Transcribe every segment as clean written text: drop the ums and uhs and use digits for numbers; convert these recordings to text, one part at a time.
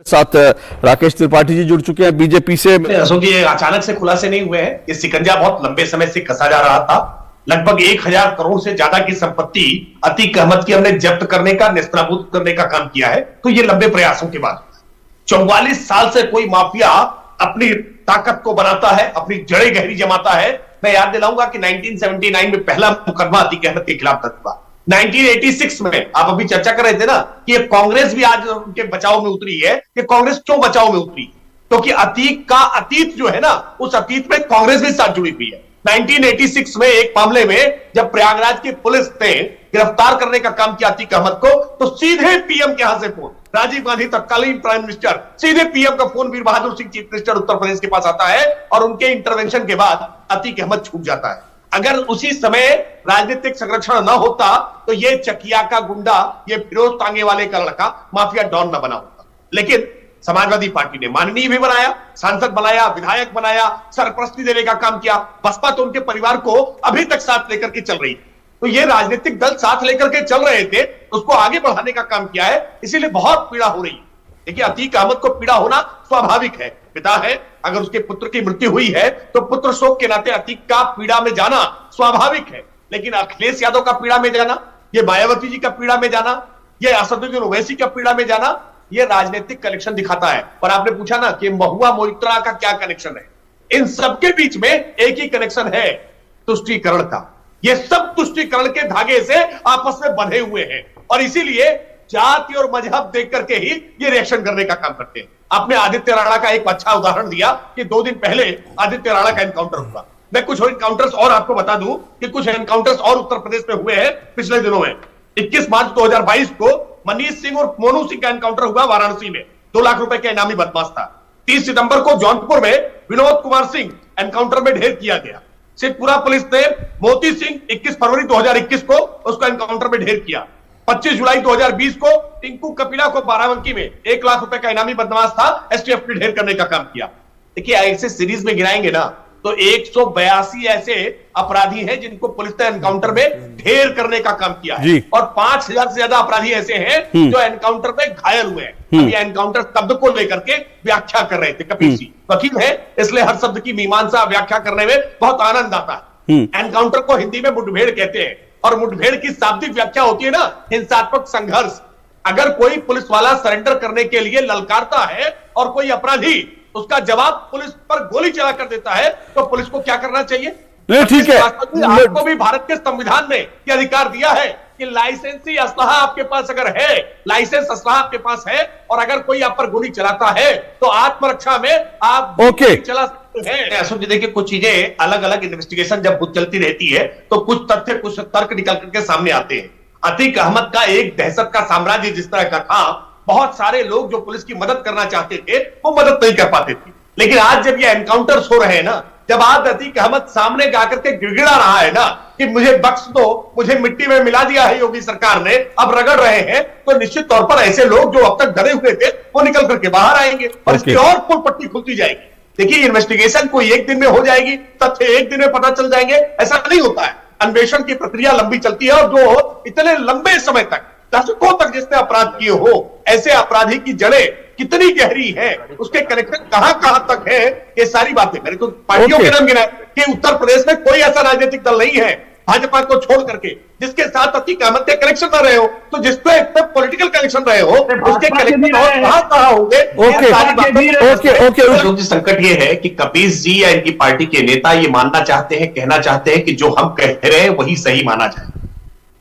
साथ राकेश त्रिपाठी जी जुड़ चुके हैं बीजेपी से। अशोक जी अचानक से खुलासे नहीं हुए हैं, ये सिकंजा बहुत लंबे समय से कसा जा रहा था। लगभग 1000 करोड़ से ज्यादा की संपत्ति अतीक अहमद की हमने जब्त करने का, नेस्तनाबूद करने का काम किया है। तो ये लंबे प्रयासों के बाद 44 साल से कोई माफिया अपनी ताकत को बनाता है, अपनी जड़ें गहरी जमाता है। मैं याद दिलाऊंगा कि 1979 में पहला मुकदमा अतीक अहमद के खिलाफ दर्ज हुआ। 1986 में आप अभी चर्चा कर रहे थे ना कि कांग्रेस भी आज उनके बचाव में उतरी है। कि कांग्रेस क्यों बचाव में उतरी? क्योंकि अतीक का अतीत जो है ना, उस अतीत में कांग्रेस भी साथ जुड़ी हुई है। 1986 में एक मामले में जब प्रयागराज की पुलिस ने गिरफ्तार करने का काम किया अतीक अहमद को, तो सीधे पीएम के यहां से फोन, राजीव गांधी तत्कालीन प्राइम मिनिस्टर, सीधे पीएम का फोन वीर बहादुर सिंह चीफ मिनिस्टर उत्तर प्रदेश के पास आता है और उनके इंटरवेंशन के बाद अतीक अहमद छूट जाता है। अगर उसी समय राजनीतिक संरक्षण न होता तो ये चकिया का गुंडा, ये फिरोज तांगे वाले का लड़का माफिया डॉन न बना होता। लेकिन समाजवादी पार्टी ने माननीय भी बनाया, सांसद बनाया, विधायक बनाया, सरपरस्ती देने का काम किया। बसपा तो उनके परिवार को अभी तक साथ लेकर के चल रही है। तो ये राजनीतिक दल साथ लेकर के चल रहे थे, उसको आगे बढ़ाने का काम किया है, इसीलिए बहुत पीड़ा हो रही है। देखिए, अतीक अहमद को पीड़ा होना स्वाभाविक है, पिता है, अगर उसके पुत्र की मृत्यु हुई है तो पुत्र शोक के नाते अतीक का पीड़ा में जाना स्वाभाविक है। लेकिन अखिलेश यादव का पीड़ा में जाना, ये मायावती जी का पीड़ा में जाना, ये असदुद्दीन ओवैसी का पीड़ा में जाना, ये राजनीतिक कनेक्शन दिखाता है। और आपने पूछा ना कि महुआ मोइत्रा का क्या कनेक्शन है, इन सबके बीच में एक ही कनेक्शन है, तुष्टीकरण का। ये सब तुष्टीकरण के धागे से आपस में बंधे हुए हैं और इसीलिए जाति और मजहब देख करके ही ये रिएक्शन करने का काम करते हैं। आपने आदित्य राणा का एक अच्छा उदाहरण दिया कि 2 दिन पहले आदित्य राणा का एनकाउंटर हुआ। मैं कुछ एनकाउंटर्स और आपको बता दूं कि कुछ एनकाउंटर्स और उत्तर प्रदेश में हुए हैं पिछले दिनों में। 21 मार्च 2022 को मनीष सिंह और मोनू सिंह का एनकाउंटर हुआ वाराणसी में, 2 लाख रुपए का इनामी बदमाश था। 30 सितंबर को जौनपुर में विनोद कुमार सिंह एनकाउंटर में ढेर किया गया। शेखपुरा पुलिस ने मोती सिंह 21 फरवरी 2021 को उसको एनकाउंटर में ढेर किया। 25 जुलाई 2020 को टिंकू कपिला को बाराबंकी में 1 लाख रुपए का इनामी बदमाश था, एसटीएफ ने ढेर करने का काम किया। देखिए, ऐसे सीरीज में गिनाएंगे ना तो 182 ऐसे अपराधी हैं जिनको पुलिस ने एनकाउंटर में ढेर करने का काम किया है और 5000 से ज्यादा अपराधी ऐसे हैं जो एनकाउंटर में घायल हुए हैं। अभी एनकाउंटर शब्द को लेकर के व्याख्या कर रहे थे, कपिल सिंह वकील है, इसलिए हर शब्द की मीमांसा व्याख्या करने में बहुत आनंद आता है। एनकाउंटर को हिंदी में मुठभेड़ कहते हैं और मुठभेड़ की शाब्दिक व्याख्या होती है ना, हिंसात्मक संघर्ष। अगर कोई पुलिस वाला सरेंडर करने के लिए ललकारता है और कोई अपराधी उसका जवाब पुलिस पर गोली चला कर देता है तो पुलिस को क्या करना चाहिए? नहीं, ठीक है, आपको भी भारत के संविधान ने यह अधिकार दिया है कि लाइसेंसी असलहा आपके पास अगर है, लाइसेंस असलहा आपके पास है और अगर कोई आप पर गोली चलाता है तो आत्मरक्षा में आप चला सकते हैं। अशोक जी, देखिए, कुछ चीजें अलग अलग इन्वेस्टिगेशन जब चलती रहती है तो कुछ तथ्य, कुछ तर्क निकल करके सामने आते हैं। अतीक अहमद का एक दहशत का साम्राज्य जिस तरह का था, बहुत सारे लोग जो पुलिस की मदद करना चाहते थे वो मदद नहीं कर पाते थे। लेकिन आज जब ये एनकाउंटर्स हो रहे हैं ना, जब आज अतीक अहमद सामने जाकर के गिड़गिड़ा रहा है ना कि मुझे बख्श दो, मुझे मिट्टी में मिला दिया है योगी सरकार ने, अब रगड़ रहे हैं, तो निश्चित तौर पर ऐसे लोग जो अब तक डरे हुए थे वो निकल करके बाहर आएंगे और इसकी और पुल पट्टी खुलती जाएगी। देखिए, इन्वेस्टिगेशन कोई एक दिन में हो जाएगी, तथ्य एक दिन में पता चल जाएंगे, ऐसा नहीं होता है। अन्वेषण की प्रक्रिया लंबी चलती है और जो इतने लंबे समय तक, दशकों तक जिसने अपराध किए हो, ऐसे अपराधी की जड़ें कितनी गहरी है, उसके कनेक्शन कहां तक है, ये सारी बातें। मैंने तो पार्टियों के नाम गिनाए कि उत्तर प्रदेश में कोई ऐसा राजनीतिक दल नहीं है भाजपा को छोड़ करके जिसके साथ अतीक अहमद के कनेक्शन न रहे हो। तो जिसपे पॉलिटिकल कनेक्शन रहे हो उसके कनेक्शन कहां होंगे? संकट ये है कि कपिल जी या इनकी पार्टी के नेता ये मानना चाहते हैं, कहना चाहते हैं कि जो हम कह रहे हैं वही सही माना जाए।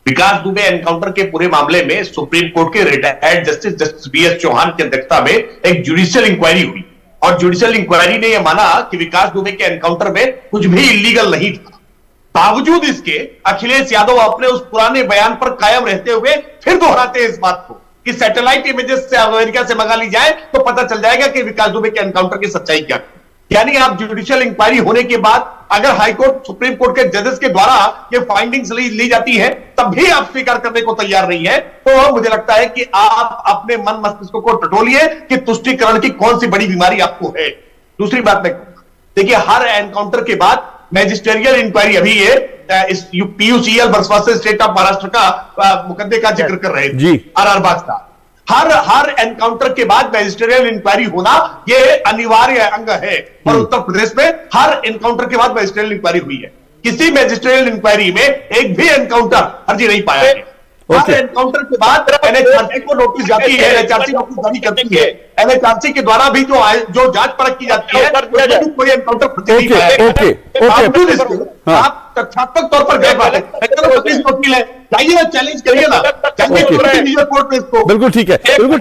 विकास दुबे एनकाउंटर के पूरे मामले में सुप्रीम कोर्ट के रिटायर्ड जस्टिस बीएस चौहान की अध्यक्षता में एक जुडिशियल इंक्वायरी हुई और जुडिशियल इंक्वायरी ने यह माना कि विकास दुबे के एनकाउंटर में कुछ भी इलीगल नहीं था। बावजूद इसके अखिलेश यादव अपने उस पुराने बयान पर कायम रहते हुए फिर दोहराते हैं इस बात को कि सैटेलाइट इमेजेस से अमेरिका से मंगा ली जाए तो पता चल जाएगा कि विकास दुबे के एनकाउंटर की सच्चाई क्या है। यानी आप जुडिशियल इंक्वायरी होने के बाद अगर हाईकोर्ट, सुप्रीम कोर्ट के जजेस के द्वारा ये फाइंडिंग्स ली जाती है तब भी आप स्वीकार करने को तैयार नहीं है, तो मुझे लगता है कि आप अपने मन मस्तिष्क को टटोलिए कि तुष्टीकरण की कौन सी बड़ी बीमारी आपको है। दूसरी बात मैं देखिए, हर एनकाउंटर के बाद मैजिस्टेरियल इंक्वायरी, अभी ये PUCL versus state of Maharashtra का मुकदमे का जिक्र कर रहे थे, आर बाग साहब, हर एनकाउंटर के बाद मैजिस्ट्रियल इंक्वायरी होना यह अनिवार्य अंग है। और उत्तर प्रदेश में हर एनकाउंटर के बाद मैजिस्ट्रियल इंक्वायरी हुई है। किसी मैजिस्ट्रियल इंक्वायरी में एक भी एनकाउंटर फर्जी नहीं पाया है। हर एनकाउंटर के बाद एनएचआरसी को नोटिस जाती है, एनएचआरसी नोटिस जारी करती है, एनएचआरसी के द्वारा भी जो जांच परख की जाती है, कोई एनकाउंटर फर्जी नहीं पाया है। आप तथ्यात्मक तौर पर गए बात है, वकील है, जाइए ना, चैलेंज करिए ना, जाइए कोर्ट में इसको। बिल्कुल ठीक है, बिल्कुल।